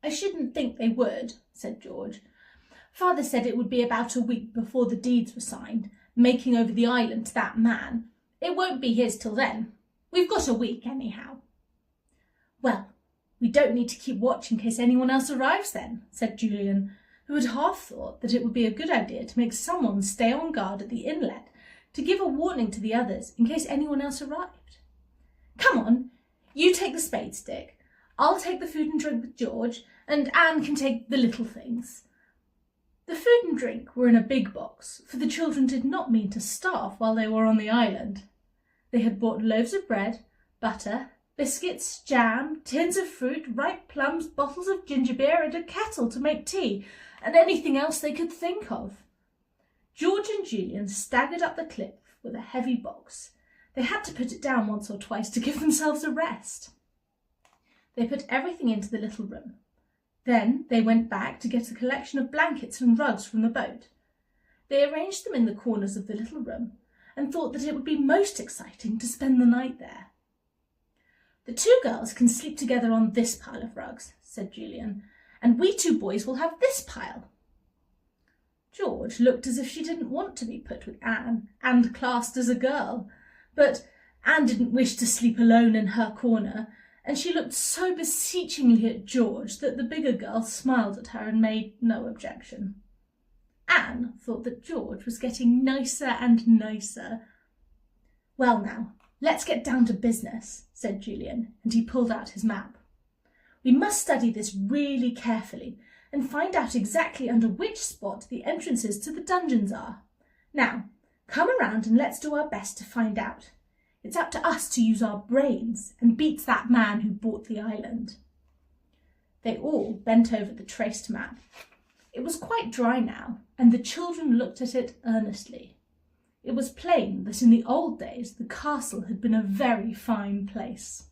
"I shouldn't think they would," said George. "Father said it would be about a week before the deeds were signed, making over the island to that man. It won't be his till then. We've got a week anyhow." "Well, we don't need to keep watch in case anyone else arrives then," said Julian, who had half thought that it would be a good idea to make someone stay on guard at the inlet to give a warning to the others in case anyone else arrived. "Come on, you take the spade stick. I'll take the food and drink with George, and Anne can take the little things." The food and drink were in a big box, for the children did not mean to starve while they were on the island. They had bought loaves of bread, butter, biscuits, jam, tins of fruit, ripe plums, bottles of ginger beer, and a kettle to make tea, and anything else they could think of. George and Julian staggered up the cliff with a heavy box. They had to put it down once or twice to give themselves a rest. They put everything into the little room. Then they went back to get a collection of blankets and rugs from the boat. They arranged them in the corners of the little room and thought that it would be most exciting to spend the night there. "The 2 girls can sleep together on this pile of rugs," said Julian, "and we 2 boys will have this pile." George looked as if she didn't want to be put with Anne and classed as a girl, but Anne didn't wish to sleep alone in her corner, and she looked so beseechingly at George that the bigger girl smiled at her and made no objection. Anne thought that George was getting nicer and nicer. "Well now, let's get down to business," said Julian, and he pulled out his map. "We must study this really carefully and find out exactly under which spot the entrances to the dungeons are. Now, come around and let's do our best to find out. It's up to us to use our brains and beat that man who bought the island." They all bent over the traced map. It was quite dry now, and the children looked at it earnestly. It was plain that in the old days the castle had been a very fine place.